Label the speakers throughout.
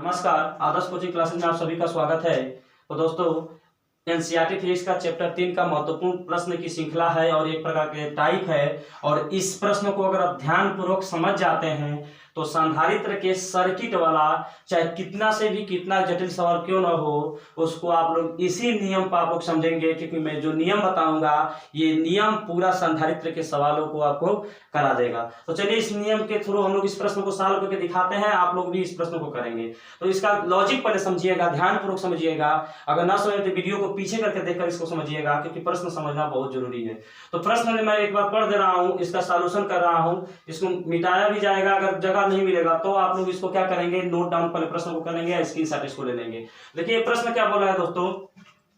Speaker 1: नमस्कार, आदर्श coaching classes में आप सभी का स्वागत है। तो दोस्तों एनसीईआरटी फिजिक्स का चैप्टर 3 का महत्वपूर्ण प्रश्न की श्रृंखला है और एक प्रकार के टाइप है। और इस प्रश्न को अगर आप ध्यान पूर्वक समझ जाते हैं तो संधारित्र के सर्किट वाला चाहे कितना से भी कितना जटिल सवाल क्यों ना हो उसको आप लोग इसी नियम पर आप लोग समझेंगे, क्योंकि मैं जो नियम बताऊंगा ये नियम पूरा संधारित्र के सवालों को आपको करा देगा। तो चलिए इस नियम के थ्रू हम लोग इस प्रश्न को सॉल्व करके दिखाते हैं, आप लोग भी इस प्रश्न को करेंगे। तो इसका लॉजिक पहले समझिएगा, ध्यानपूर्वक समझिएगा। अगर ना समझे तो वीडियो को पीछे करके देखकर इसको समझिएगा, क्योंकि प्रश्न समझना बहुत जरूरी है। तो प्रश्न मैं एक बार पढ़ दे रहा हूं, इसका सॉल्यूशन कर रहा हूं। इसको मिटाया भी जाएगा, अगर जगह नहीं मिलेगा तो आप लोग इसको क्या करेंगे, नोट डाउन पहले प्रश्न को करेंगे, स्क्रीनशॉट इसको ले लेंगे। देखिए प्रश्न क्या बोला है दोस्तों,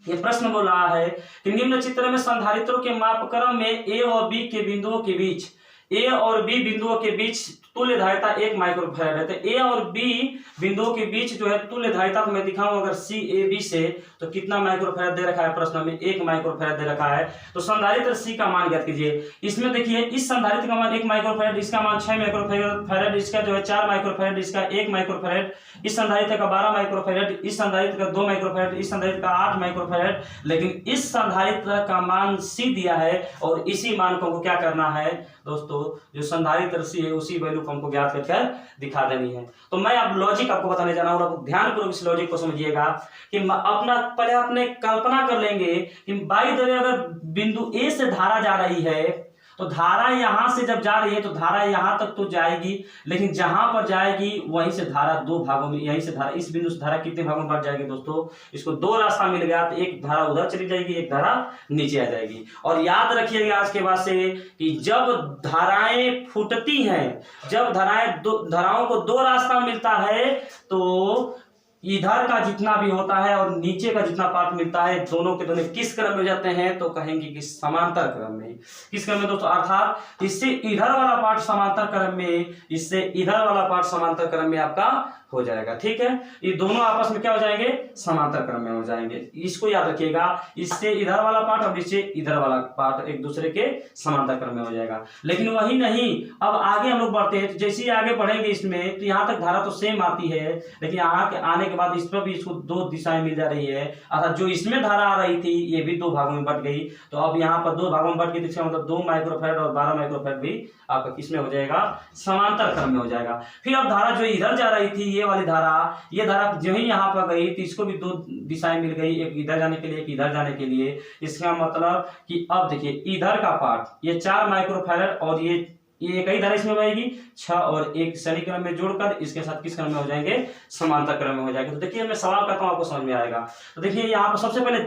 Speaker 1: ये प्रश्न बोल रहा है कि निम्न चित्र में संधारित्रों के मापक्रम में ए और बी के बिंदुओं के बीच ए और बी बिंदुओं के बीच तुल्य धारिता 1 माइक्रोफैराड है। तो ए और बी बिंदुओं के बीच जो है तुल्य धारिता को मैं दिखाऊं अगर सी ए बी से तो कितना माइक्रोफैराड दे रखा है, प्रश्न में 1 माइक्रोफैराड दे रखा है। तो संधारित्र सी का मान ज्ञात कीजिए। इसमें देखिए इस संधारित्र का मान 1 माइक्रोफैराड, इसका मान 6 माइक्रोफैराड, इसका जो है 4 माइक्रोफैराड, इसका 1 माइक्रोफैराड, इस संधारित्र का 12 माइक्रोफैराड, इस संधारित्र का 2 माइक्रोफैराड, इस संधारित्र का 8 माइक्रोफैराड। लेकिन इस संधारित्र का मान सी दिया है और इसी मान को हमको क्या करना है दोस्तों, जो संधारित्र सी है उसी वैल्यू को हमको ज्ञात करके दिखा देनी है। तो मैं अब लॉजिक आपको बताने जा रहा हूं, आप ध्यानपूर्वक इस लॉजिक को समझिएगा कि अपना पहले आपने कल्पना कर लेंगे कि बाई द वे अगर बिंदु ए से धारा जा रही है तो धारा यहां से जब जा रही है तो धारा यहां तक तो जाएगी, लेकिन जहां पर जाएगी वहीं से धारा दो भागों में, यहीं से धारा इस बिंदु से धारा कितने भागों में बढ़ जाएगी दोस्तों, इसको दो रास्ता मिल गया। तो एक धारा उधर चली जाएगी, एक धारा नीचे आ जाएगी। और याद रखिएगा आज के बाद से कि जब धाराएं फूटती हैं, जब धाराओं को दो रास्ता मिलता है तो इधर का जितना भी होता है और नीचे का जितना पार्ट मिलता है दोनों के दोनों किस क्रम में जाते हैं, तो कहेंगे कि समांतर क्रम में। किस क्रम में दोस्तों, अर्थात इससे इधर वाला पार्ट समांतर क्रम में, इससे इधर वाला पार्ट समांतर क्रम में आपका हो जाएगा। ठीक है, ये दोनों आपस में क्या हो जाएंगे, समांतर क्रम में हो जाएंगे। इसको याद रखिएगा, इससे इधर वाला पार्ट और इससे इधर वाला पार्ट एक दूसरे के समांतर क्रम में हो जाएगा। लेकिन वही नहीं, अब आगे हम लोग बढ़ते हैं तो जैसे ही आगे बढ़ेंगे इसमें तो यहाँ तक धारा तो सेम आती है, लेकिन यहाँ के आने के बाद इस पर भी इसको दो दिशाएं मिल जा रही है, अर्थात जो इसमें धारा आ रही थी ये भी दो भागों में बट गई। तो अब यहाँ पर दो भागों में बट गई, इसका मतलब 2 माइक्रोफैराड और 12 माइक्रोफैराड भी आपका किसमें हो जाएगा, समांतर क्रम में हो जाएगा। फिर अब धारा जो इधर जा रही थी ये वाली धारा, ये धारा जो ही यहाँ पर गई तो इसको भी दो दिशाएं मिल गई, एक इधर जाने के लिए एक इधर जाने के लिए। इसका मतलब कि अब देखिए इधर का पार्ट ये 4 माइक्रोफैराड और ये कई धारा इसमें बहेगी 6 और 1 श्रेणी क्रम में जोड़कर इसके साथ किस क्रम में हो जाएंगे, समांतर क्रम में हो जाएंगे। तो देखिए मैं सवाल करता हूं आपको समझ में आएगा। तो देखिए यहाँ पर सबसे पहले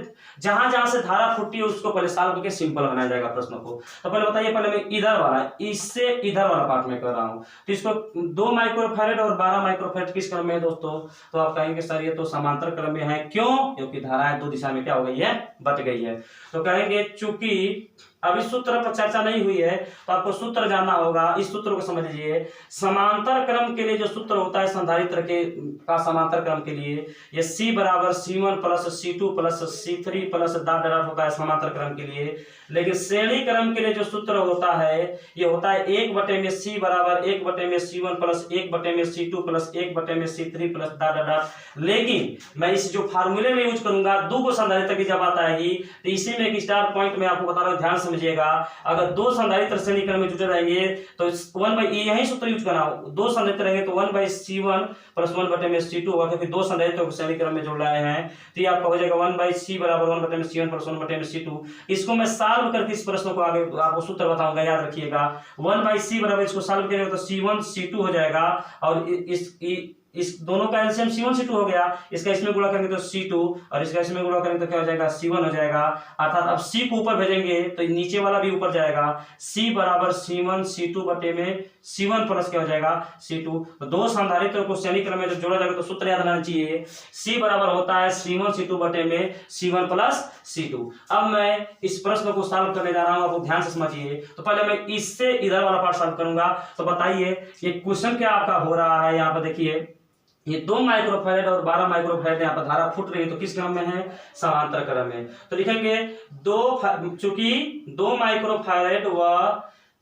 Speaker 1: जहां जहां से धारा फूटी है उसको पहले सॉल्व करके सिंपल बनाया जाएगा प्रश्न को। तो पहले बताइए, पहले मैं इधर वाला, इससे इधर वाला पार्ट में कर रहा हूं तो इसको 2 माइक्रोफैराड और 12 माइक्रोफैराड किस क्रम में है दोस्तों, तो आप कहेंगे सर ये तो समांतर क्रम में है। क्यों, क्योंकि धाराएं दो दिशा में क्या हो गई है, बट गई है। तो कहेंगे चूंकि अभी सूत्र पर चर्चा नहीं हुई है तो आपको सूत्र जानना होगा, इस सूत्र को समझ लीजिए। समांतर क्रम के लिए जो सूत्र होता है संधारित्र के का समांतर क्रम के लिए, ये C बराबर C1 plus C2 plus C3 plus dot dot होता है समांतर क्रम के लिए। लेकिन श्रेणी क्रम के लिए जो सूत्र होता है ये होता है 1/में C बराबर 1/में C1 प्लस 1/में C2 प्लस 1/में C3 प्लस डॉट डॉट। लेकिन मैं इस जो फार्मूले में यूज करूंगा दो को संधारित्र की जब बात आएगी तो इसी में एक स्टार पॉइंट में आपको बता रहा हूं, ध्यान समझिएगा। अगर दो संधारित्र श्रेणी क्रम में जुटे रहेंगे तो 1/, यही सूत्र यूज करना, दो संधारित्र रहेंगे तो 1/C1 प्लस 1/में C2 होगा, क्योंकि दो संधारित्रों को श्रेणी क्रम में जोड़ रहे हैं। तो ये आपका हो जाएगा 1/C बराबर 1/में C1 प्लस 1/में C2। इसको मैं सॉल्व करके इस प्रश्न को आगे आपको सूत्र बताऊंगा, याद रखिएगा। 1/C बराबर इसको सॉल्व करेंगे तो C1 C2 हो जाएगा और इस दोनों का एलसीएम C1 C2 हो गया, इसका इसमें गुणा करेंगे तो C2 और इसका इसमें गुणा करेंगे तो क्या हो जाएगा, C1 हो जाएगा। अर्थात अब C को ऊपर भेजेंगे तो नीचे वाला भी ऊपर जाएगा। C बराबर C1 C2 बटे में C1 प्लस क्या हो जाएगा, C2। तो दो संधारित्रों को श्रेणी क्रम में जब जोड़ा जाएगा तो सूत्र याद रहना चाहिए, C बराबर होता है C1 C2 बटे में C1 प्लस C2। अब मैं इस प्रश्न को सॉल्व करने जा रहा हूं, आपको ध्यान से समझिए। तो पहले मैं इससे इधर वाला पार्ट सॉल्व करूंगा। तो बताइए ये क्वेश्चन क्या आपका हो रहा है, यहाँ पर देखिए ये 2 माइक्रोफैराड और 12 माइक्रोफैराड यहाँ पर धारा फूट रही है तो किस क्रम में है, समांतर क्रम में। तो लिखेंगे चूंकि 2 माइक्रोफैराड व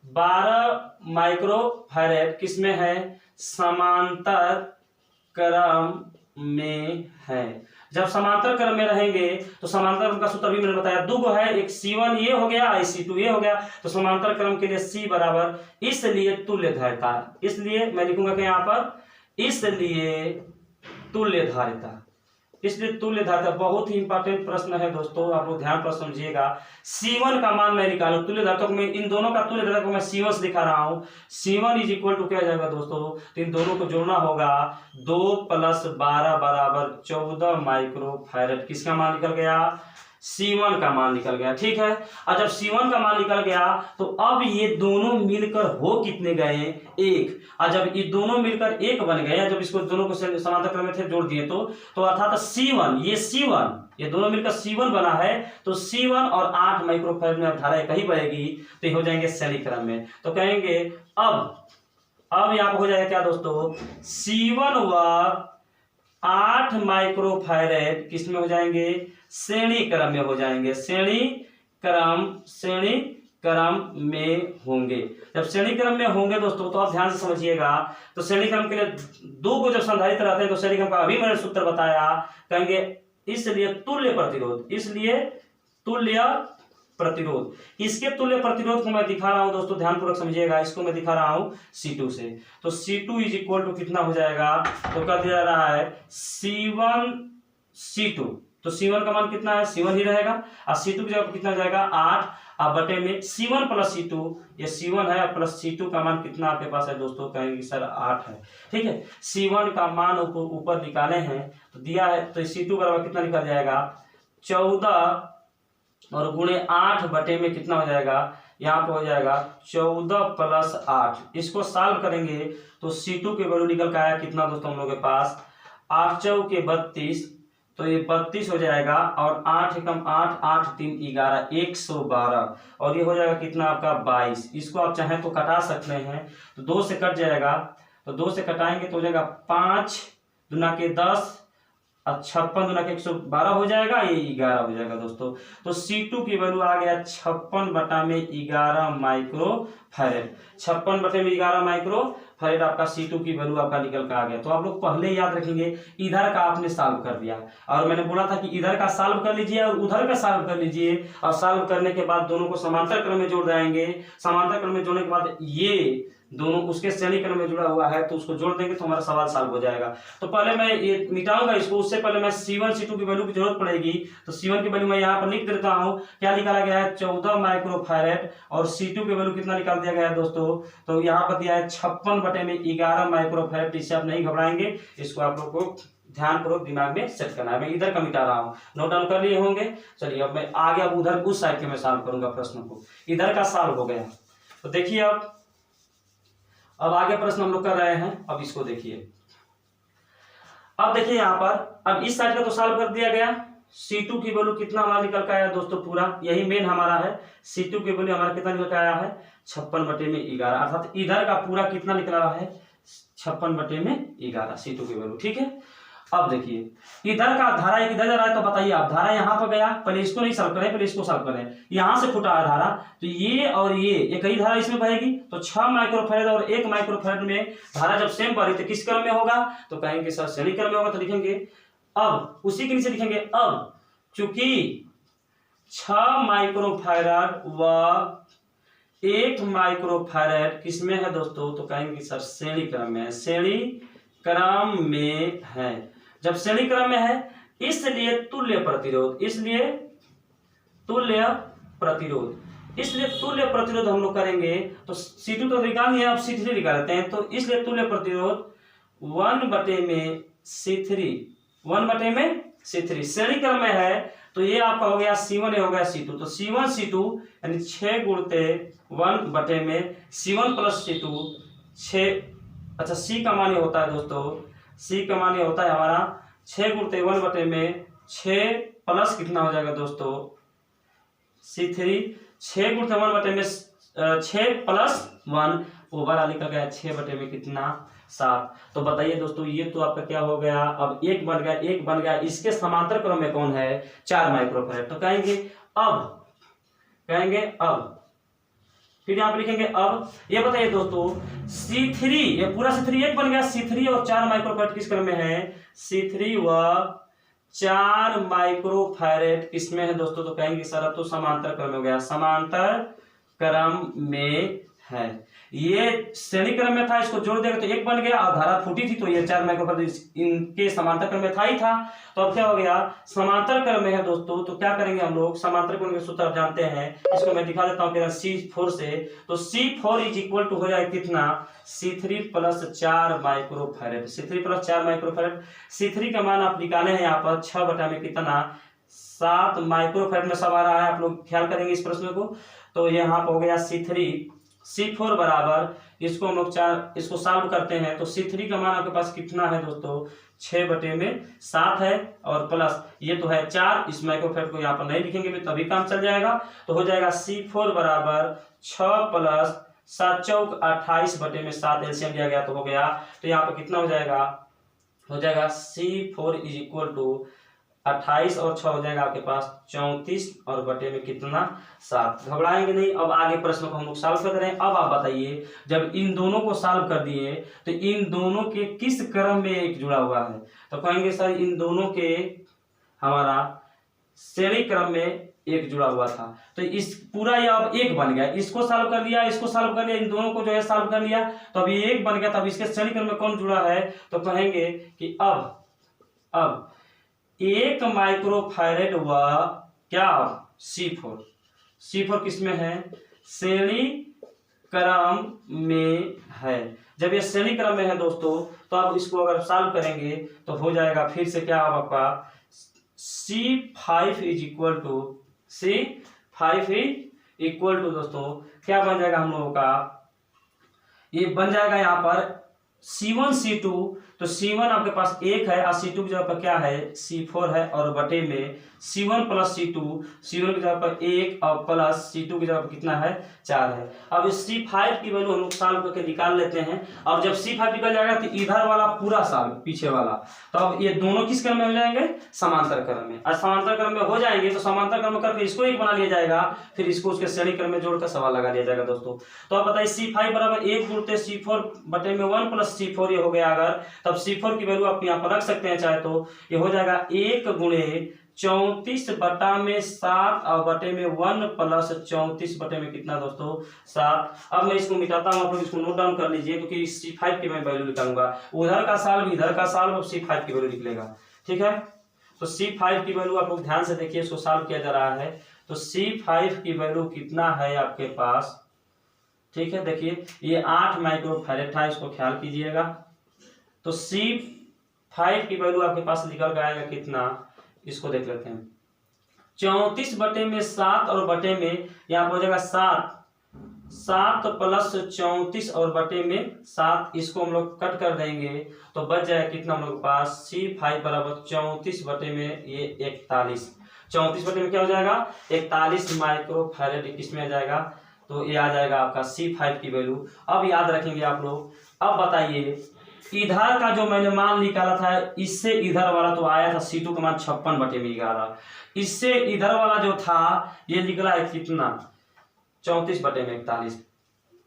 Speaker 1: 12 माइक्रोफैराड किस में है, समांतर क्रम में है। जब समांतर क्रम में रहेंगे तो समांतर क्रम का सूत्र भी मैंने बताया, दो है, एक C1 ये हो गया, C2 ये हो गया, तो समांतर क्रम के लिए C बराबर, इसलिए तुल्य धारिता, इसलिए मैं लिखूंगा कि यहाँ पर इसलिए तुल्य धारिता, इसलिए तुल्य धारिता बहुत ही इंपॉर्टेंट प्रश्न है दोस्तों, आप लोग ध्यान पर समझिएगा। C1 का मान मैं निकालू, तुल्य धारिता को मैं इन दोनों का तुल्य धारिता को मैं C1 से दिखा रहा हूं। C1 इज इक्वल टू क्या जाएगा दोस्तों, तो इन दोनों को जोड़ना होगा, 2 + 12 बराबर 14 माइक्रोफैरड। किसका मान निकल गया, C1 का मान निकल गया, ठीक है। और जब C1 का मान निकल गया तो अब ये दोनों मिलकर हो कितने गए, 1। और जब ये दोनों मिलकर 1 बन गए, जब इसको दोनों को समांतर क्रम में थे जोड़ दिए तो अर्थात C1, ये दोनों मिलकर C1 बना है, तो C1 और 8 माइक्रोफैरड में अब धारा कहीं बहेगी तो हो जाएंगे श्रेणी क्रम में। तो कहेंगे अब यहाँ पर हो जाएगा क्या दोस्तों, C1 व 8 माइक्रोफैरड किसमें हो जाएंगे, श्रेणी क्रम में हो जाएंगे, श्रेणी क्रम में होंगे। जब श्रेणी क्रम में होंगे दोस्तों तो आप ध्यान से समझिएगा, तो श्रेणी क्रम के लिए दो को जब संधारित रहते हैं तो श्रेणी क्रम का अभी मैंने सूत्र बताया, कहेंगे इसलिए तुल्य प्रतिरोध, इसलिए तुल्य प्रतिरोध, इसके तुल्य प्रतिरोध को मैं दिखा रहा हूं दोस्तों, ध्यानपूर्वक समझिएगा, इसको मैं दिखा रहा हूं C2 से। तो C2 इज इक्वल टू कितना हो जाएगा, तो कर दिया जा रहा है C1 C2, तो C1 का मान कितना है, C1 ही रहेगा, और C2 की जगह कितना हो जाएगा 8, अब बटे में C1 + C2, ये C1 है प्लस C2 का मान कितना आपके पास है दोस्तों, कहेंगे सर 8 है, ठीक है। C1 का मान ऊपर निकाले हैं तो दिया है, तो C2 बराबर कितना निकल जाएगा 14 और गुणे 8 बटे में कितना हो जाएगा, यहाँ पे हो जाएगा 14 + 8। इसको सॉल्व करेंगे तो C2 के वैल्यू निकल के आया कितना दोस्तों हम लोग के पास, 8 चौके 32, तो ये 32 हो जाएगा, और 8 एकम 8, 8 3 11, 112, और ये हो जाएगा कितना आपका 22। इसको आप चाहें तो कटा सकते हैं, तो 2 से कट जाएगा, तो 2 से कटाएंगे तो हो जाएगा 5 दूना के 10 और 56 दूना के 112 हो जाएगा, ये 11 हो जाएगा दोस्तों। तो C2 की वैल्यू आ गया 56/11 माइक्रोफैरड, 56/11 माइक्रोफैरड आपका C2 की वैल्यू आपका निकल कर आ गया। तो आप लोग पहले याद रखेंगे, इधर का आपने सॉल्व कर दिया, और मैंने बोला था कि इधर का सॉल्व कर लीजिए और उधर का सॉल्व कर लीजिए, और सॉल्व करने के बाद दोनों को समांतर क्रम में जोड़ देंगे, समांतर क्रम में जोड़ने के बाद ये दोनों उसके श्रेणी क्रम में जुड़ा हुआ है तो उसको जोड़ देंगे तो हमारा सवाल सॉल्व हो जाएगा। तो पहले मैं ये मिटाऊंगा इसको, उससे पहले मैं C1 C2 की वैल्यू की जरूरत पड़ेगी, तो C1 की वैल्यू मैं यहाँ पर लिख देता हूँ, क्या निकाला गया है 14 माइक्रोफैरड, और C2 की वैल्यू कितना निकाल दिया गया है दोस्तों, तो यहाँ पर दिया है 56/11 माइक्रोफैरड। इससे आप नहीं घबराएंगे, इसको आप लोग को ध्यानपूर्वक दिमाग में सेट करना है। मैं इधर का मिटा रहा हूँ, नोट डाउन कर लिए होंगे। चलिए अब मैं आगे अब उधर उस साइड के मैं सॉल्व करूंगा प्रश्न को, इधर का सॉल्व हो गया। तो देखिए अब आगे प्रश्न हम लोग कर रहे हैं, अब इसको देखिए। अब देखिए यहाँ पर, अब इस साइड का तो सॉल्व कर दिया गया, C2 की वैल्यू कितना हमारा निकल के आया दोस्तों, पूरा यही मेन हमारा है, C2 की वैल्यू हमारा कितना निकल के आया है 56/11, अर्थात इधर का पूरा कितना निकल रहा है 56/11 C2 की वैल्यू, ठीक है। अब देखिए इधर का धारा एक इधर जा रहा है, तो बताइए आप, धारा यहाँ पर गया, पहले इसको नहीं सॉल्व करें, पहले इसको सॉल्व करें, यहाँ से फुटा है धारा, तो ये और ये एक ही धारा इसमें बहेगी, तो 6 माइक्रोफैरड और 1 माइक्रोफैरड में धारा जब सेम बह रही तो किस क्रम में होगा, तो कहेंगे सर श्रेणी क्रम में होगा, तो लिखेंगे अब उसी के नीचे लिखेंगे, अब चूंकि 6 माइक्रोफैरड व 1 माइक्रोफैरड किसमें है दोस्तों, तो कहेंगे सर श्रेणी क्रम में है, श्रेणी क्रम में है। जब श्रेणी क्रम में है इसलिए तुल्य प्रतिरोध, इसलिए तुल्य प्रतिरोध हम लोग करेंगे, तो C2 तो निकाल लिया, अब C3 निकाल लेते हैं, तो इसलिए तुल्य प्रतिरोध 1/C3 श्रेणी क्रम में है, तो ये आपका हो गया C1, ये हो गया C2, तो C1 C2 यानी 6 × 1/में C1 + C2 6, अच्छा C का मान ये होता है दोस्तों, C का मान ये होता है हमारा 6 × 1/में 6 प्लस कितना हो जाएगा दोस्तों C3, 6 × 1/में 6 + 1 ओवरऑल निकल गया 6/में कितना 7। तो बताइए दोस्तों ये तो आपका क्या हो गया, अब 1 बन गया, इसके समांतर क्रम में कौन है 4 माइक्रोफैरड, तो कहेंगे अब फिर यहाँ पे लिखेंगे अब ये बताइए दोस्तों C3, ये पूरा C3 एक बन गया, C3 और 4 माइक्रोफैरेड किस क्रम में है, C3 व 4 माइक्रोफैरेड किसमें है दोस्तों, तो कहेंगे सर अब तो समांतर क्रम में हो गया, समांतर क्रम में है। ये श्रेणी क्रम में था, इसको जोड़ देगा तो एक बन गया, और धारा फूटी थी तो ये 4 माइक्रोफैरेड इनके समांतर क्रम में था ही था, तो अब क्या हो गया, समांतर क्रम में है दोस्तों। तो क्या करेंगे हम लोग, समांतर क्रम के सूत्र आप जानते हैं, इसको मैं दिखा देता हूँ C4 से। तो C4 इज इक्वल टू हो जाएगा कितना, C3 plus 4 microfarad, C3 plus 4 microfarad. C3 का मान आप निकाले हैं यहाँ पर 6 बटा में कितना, 7 माइक्रोफैरेड में सब आ रहा है, आप लोग ख्याल करेंगे इस प्रश्न को। तो यहाँ पर हो गया C3, C4 बराबर, इसको हम लोग 4, इसको सॉल्व करते हैं तो C3 का मान आपके पास कितना है दोस्तों, 6 बटे में 7 है, और प्लस ये तो है 4, इस माइक्रोफैरेड को यहाँ पर नहीं लिखेंगे तभी काम चल जाएगा। तो हो जाएगा C4 बराबर 6 प्लस 7 चौक 28 बटे में 7 एलसीएम लिया गया तो हो गया। तो यहाँ पर कितना हो जाएगा C4 इज इक्वल टू 28 और 6 हो जाएगा आपके पास 34 और बटे में कितना, 7। घबराएंगे नहीं, अब आगे प्रश्न को हम लोग सॉल्व कर रहे हैं। अब आप बताइए जब इन दोनों को सॉल्व कर दिए तो इन दोनों के किस क्रम में एक जुड़ा हुआ है, तो कहेंगे सर इन दोनों के हमारा श्रेणी क्रम में एक जुड़ा हुआ था। तो इस पूरा ये अब एक बन गया, इसको सॉल्व कर लिया, इसको सॉल्व कर लिया, इन दोनों को जो है सॉल्व कर लिया, तो अब ये एक बन गया। तब इसके श्रेणी क्रम में कौन जुड़ा है, तो कहेंगे कि अब 1 माइक्रोफैरेड व क्या C4 किसमें है, श्रेणी क्रम में है। जब ये श्रेणी क्रम में है दोस्तों तो आप इसको अगर सॉल्व करेंगे तो हो जाएगा फिर से क्या आपका C5 इज इक्वल टू दोस्तों क्या बन जाएगा हम लोगों का, ये बन जाएगा यहाँ पर C1 C2, तो C1 आपके पास 1 है और C2 की जगह पर क्या है C4 है, और बटे में C1 प्लस C2, C1 की जगह पर 1 और प्लस C2 की जगह पर कितना है 4 है। अब इस C5 की वैल्यू हम लोग सॉल्व करके निकाल लेते हैं। अब जब C5 निकल जाएगा तो इधर वाला पूरा सॉल्व पीछे वाला, तो अब ये दोनों किस क्रम में हो जाएंगे, समांतर क्रम में। और समांतर क्रम में हो जाएंगे तो समांतर क्रम करके इसको एक बना लिया जाएगा, फिर इसको उसके श्रेणी क्रम में जोड़कर सवाल लगा लिया जाएगा दोस्तों। तो अब बताइए C5 बराबर 1 गुणते C4 बटे में 1 प्लस C4 ये हो गया, अगर तब C4 की वैल्यू आप यहाँ पर रख सकते हैं चाहे तो, ये हो जाएगा 1 गुणे 34 बटा में 7 और बटे में 1 प्लस 34 बटे में कितना दोस्तों 7। अब मैं इसको मिटाता हूँ, आप लोग इसको नोट डाउन कर लीजिए क्योंकि C5 की मैं वैल्यू निकालूंगा, उधर का सॉल्व इधर का सॉल्व, अब C5 की वैल्यू निकलेगा, ठीक है। तो C5 की वैल्यू आप लोग ध्यान से देखिए, इसको सॉल्व किया जा रहा है। तो C5 की वैल्यू कितना है आपके पास, ठीक है। देखिए ये 8 माइक्रोफैरेड था, इसको ख्याल कीजिएगा। तो C5 की वैल्यू आपके पास निकल आएगा कितना, इसको देख लेते हैं, 34 बटे में 7 और बटे में यहाँ पर हो जाएगा 7 प्लस 34 और बटे में 7, इसको हम लोग कट कर देंगे तो बच जाएगा कितना हम लोग के पास C5 बराबर 34 बटे में ये 41, 34 बटे में क्या हो जाएगा 41 माइक्रोफैरेड किसमें आ जाएगा, तो ये आ जाएगा आपका C5 की वैल्यू। अब याद रखेंगे आप लोग। अब बताइए इधर का जो मैंने मान निकाला था, इससे इधर वाला तो आया था C2 का मान 56 बटे में 11, इससे इधर वाला जो था ये निकला है कितना 34 बटे में 41।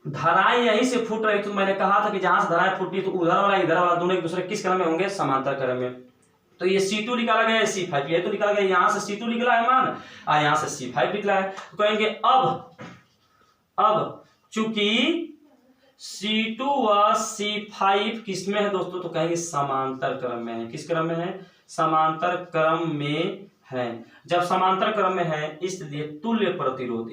Speaker 1: धाराएं यहीं से फूट रही, तो मैंने कहा था कि जहां से धाराएं फूटी तो उधर वाला इधर वाला दोनों एक दूसरे किस क्रम में होंगे, समांतर क्रम में। तो ये C2 निकाला गया है, C5 ये तो निकाला गया, यहाँ से C2 निकला है मान और यहाँ से C5 निकला है। तो कहेंगे अब चूंकि C2 व C5 किसमें है दोस्तों, तो कहेंगे समांतर क्रम में है। किस क्रम में है, समांतर क्रम में है। जब समांतर क्रम में है इसलिए तुल्य प्रतिरोध,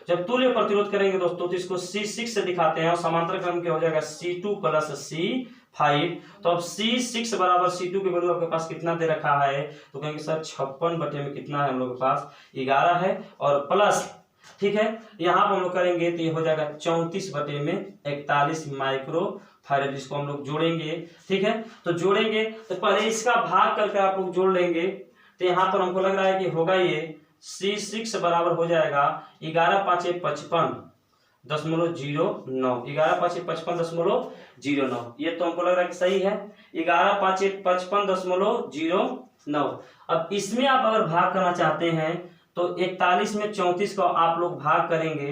Speaker 1: जब तुल्य प्रतिरोध करेंगे दोस्तों तो इसको C6 से दिखाते हैं और समांतर क्रम के हो जाएगा C2 प्लस C5। तो अब C6 बराबर C2 की वैल्यू आपके पास कितना दे रखा है, तो कहेंगे सर 56 बटे में कितना है हम लोग के पास 11 है, और प्लस ठीक है यहाँ पर हम लोग करेंगे तो ये हो जाएगा 34 बटे में 41 माइक्रोफैरेड, इसको हम लोग जोड़ेंगे, ठीक है। तो जोड़ेंगे तो पहले इसका भाग करके आप लोग जोड़ लेंगे, तो यहाँ पर हमको लग रहा है कि होगा ये C6 बराबर हो जाएगा 11 5 55.09, 11 5 55.09, ये तो हमको लग रहा है कि सही है, 11 5 55.09। अब इसमें आप अगर भाग करना चाहते हैं तो 41 में 34 को आप लोग भाग करेंगे,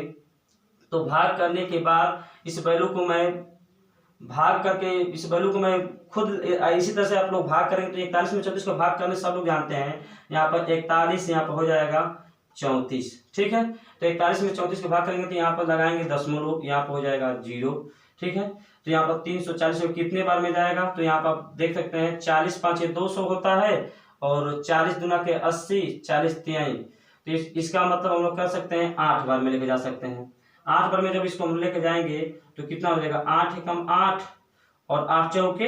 Speaker 1: तो भाग करने के बाद इस वैल्यू को मैं भाग करके इस वैल्यू को मैं खुद इसी तरह से आप लोग भाग करेंगे। तो 41 में 34 को भाग करने सब लोग जानते हैं, यहाँ पर 41 यहाँ पर हो जाएगा 34, ठीक है। तो 41 में 34 को भाग करेंगे तो यहाँ पर लगाएंगे दशमलव, यहाँ पर हो जाएगा 0, ठीक है। तो यहाँ पर 340 को कितने बार में जाएगा, तो यहाँ पर आप देख सकते हैं 40 5 200 होता है, और 40 दूना के 80, 40 तिहाई, तो इसका मतलब हम लोग कर सकते हैं 8 बार में लेके जा सकते हैं। 8 बार में जब इसको हम लेके जाएंगे तो कितना हो जाएगा, 8 एकम 8 और 8 चौके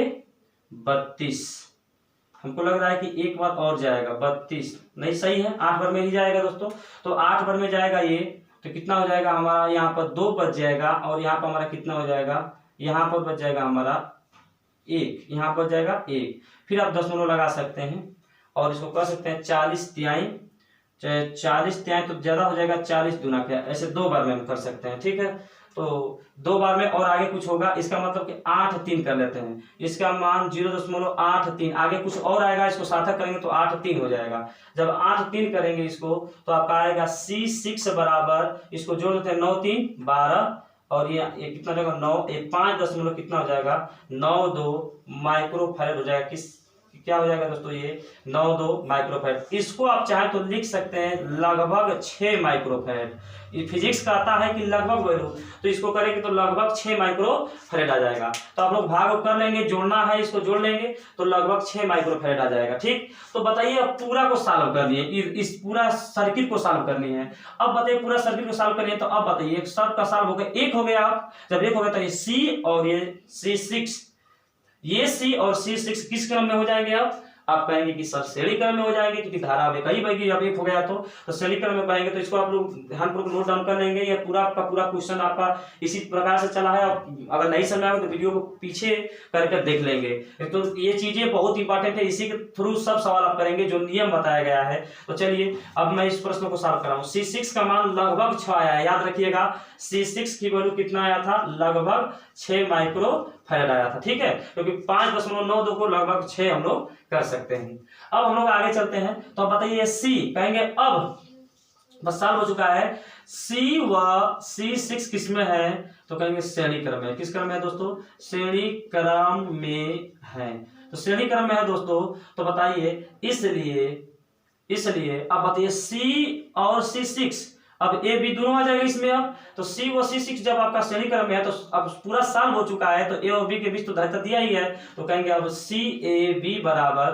Speaker 1: 32। हमको लग रहा है कि एक बार और जाएगा 32, नहीं सही है, 8 बार में ही जाएगा दोस्तों। तो 8 बार में जाएगा ये, तो कितना हो जाएगा हमारा, यहाँ पर 2 बच जाएगा, और यहाँ पर हमारा कितना हो जाएगा, यहाँ पर बच जाएगा हमारा 1, यहाँ पर जाएगा 1। फिर आप दशमलव लगा सकते हैं और इसको कर सकते हैं 40 तिहाई, 40 तिहाई तो ज्यादा हो जाएगा, 40 दूना क्या, ऐसे 2 बार में हम कर सकते हैं, ठीक है। तो 2 बार में और आगे कुछ होगा, इसका मतलब कि 8 3 कर लेते हैं, इसका मान 0.83, आगे कुछ और आएगा, इसको सार्थक करेंगे तो 8 3 हो जाएगा। जब 8 3 करेंगे इसको तो आपका आएगा C6 बराबर, इसको जोड़ देते हैं 9 3 12, और ये कितना हो जाएगा 9, ये 5 दशमलव कितना हो जाएगा 92 माइक्रोफैरड हो जाएगा। क्या हो जाएगा दोस्तों, ये 92 माइक्रोफैरड। इसको आप चाहे तो लिख सकते हैं लगभग 6 माइक्रोफैरड। ये फिजिक्स का आता है कि लगभग वैल्यू, तो इसको करेंगे तो लगभग 6 माइक्रोफैरड आ जाएगा। तो आप लोग भाग कर लेंगे, जोड़ना है इसको जोड़ लेंगे तो लगभग 6 माइक्रोफैरड आ जाएगा, ठीक। तो बताइए अब पूरा को सॉल्व करनी है, इस पूरा सर्किट को सॉल्व करनी है। अब बताइए पूरा सर्किट को सॉल्व करनी है, तो अब बताइए सब का सॉल्व हो गया, एक हो गया। अब जब एक हो गया तो ये C और ये C6, ये C और C6 किस क्रम में हो जाएंगे, अब आप कहेंगे कि सर श्रेणी क्रम में हो जाएंगे, क्योंकि धारा अब कई बहेगी, अब एक हो गया तो श्रेणी क्रम में बहेंगे। तो इसको आप लोग ध्यानपूर्वक नोट डाउन कर लेंगे। ये पूरा आपका पूरा क्वेश्चन आपका इसी प्रकार से चला है। अगर नहीं समझ आएगा तो वीडियो को पीछे करके देख लेंगे। तो ये चीजें बहुत इंपॉर्टेंट है, इसी के थ्रू सब सवाल आप करेंगे जो नियम बताया गया है। तो चलिए अब मैं इस प्रश्न को सॉल्व कर रहा हूँ। C6 का मान लगभग 6 आया है, याद रखिएगा C6 की वैल्यू कितना आया था, लगभग 6 माइक्रोफैरड आया था, ठीक है, क्योंकि 5.92 को लगभग 6 हम लोग कर सकते हैं। अब हम लोग आगे चलते हैं। तो अब बताइए C कहेंगे, अब बस साल हो चुका है, C व C6 किस में है, तो कहेंगे श्रेणी क्रम में। किस क्रम में है दोस्तों, श्रेणी क्रम में है। तो श्रेणी क्रम में है दोस्तों, तो बताइए इसलिए अब बताइए C और C6, अब A B दोनों आ जाएगा इसमें। अब तो C व C6 जब आपका श्रेणी क्रम में है तो अब पूरा साल हो चुका है, तो A और B के बीच तो धारिता दिया ही है, तो कहेंगे अब CAB बराबर,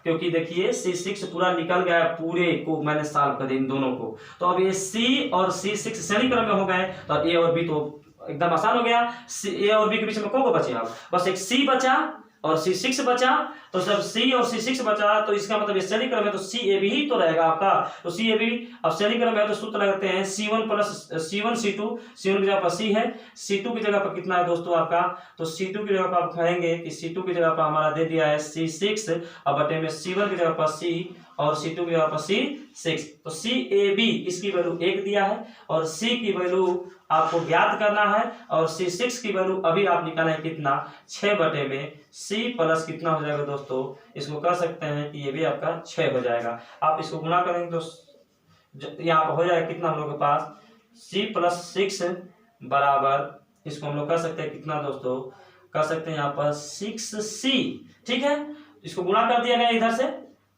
Speaker 1: क्योंकि देखिए C6 पूरा निकल गया, पूरे को मैंने सॉल्व कर दिया इन दोनों को। तो अब ये C और C6 श्रेणी क्रम में हो गए, तो अब A और B तो एकदम आसान हो गया। A और B के बीच में कौन को बचे, अब बस एक C बचा और C6 बचा। तो जब C और C6 बचा तो इसका मतलब श्रेणी क्रम है, तो CAB ही तो रहेगा आपका। तो CAB अब श्रेणी क्रम है तो सूत्र लगाते हैं C1 plus C1 C2, C1 की जगह पर C है, C2 की जगह पर कितना है दोस्तों आपका, तो C2 की जगह पर आप कहेंगे कि C2 की जगह पर हमारा दे दिया है C6, अब बटे में C1 की जगह पर C और C2 की जगह पर C6। तो CAB इसकी वैल्यू 1 दिया है, और C की वैल्यू आपको ज्ञात करना है, और C6 की वैल्यू अभी आप निकालें कितना, 6 बटे में C प्लस कितना हो जाएगा दोस्तों, इसको कर सकते हैं कि ये भी आपका 6 हो जाएगा। आप इसको गुणा करेंगे तो यहाँ पर हो जाएगा कितना हम लोग के पास, C प्लस 6 बराबर, इसको हम लोग कर सकते हैं कितना दोस्तों, कर सकते हैं यहाँ पर 6C, ठीक है। इसको गुणा कर दिया गया इधर से,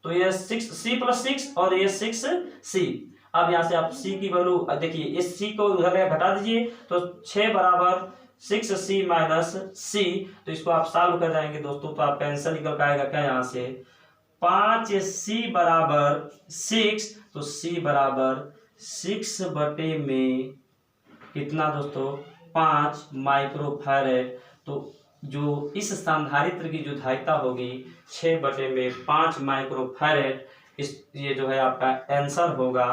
Speaker 1: तो ये 6C प्लस 6 और ये 6C। अब यहाँ से आप C की वैल्यू देखिए, इस C को उधर घटा दीजिए, तो 6 बराबर 6C माइनस C, तो इसको आप सॉल्व कर जाएंगे दोस्तों, तो आपका आंसर निकल के आएगा क्या, यहाँ से 5C बराबर 6, तो C बराबर 6 बटे में कितना दोस्तों, 5 माइक्रोफैरड। तो जो इस संधारित्र की जो धारिता होगी 6 बटे में 5 माइक्रोफैरड, इस ये जो है आपका आंसर होगा।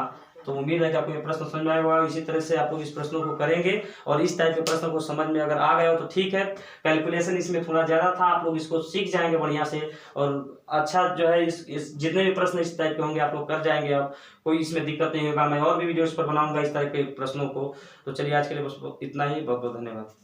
Speaker 1: तो उम्मीद है कि आपको ये प्रश्न समझ में आया होगा। इसी तरह से आप लोग इस प्रश्नों को करेंगे, और इस टाइप के प्रश्नों को समझ में अगर आ गया हो तो ठीक है। कैलकुलेशन इसमें थोड़ा ज़्यादा था, आप लोग इसको सीख जाएंगे बढ़िया से, और अच्छा जो है इस जितने भी प्रश्न इस टाइप के होंगे आप लोग कर जाएंगे। अब कोई इसमें दिक्कत नहीं होगा, मैं और भी वीडियो इस पर बनाऊंगा इस टाइप के प्रश्नों को। तो चलिए आज के लिए बस इतना ही, बहुत बहुत धन्यवाद।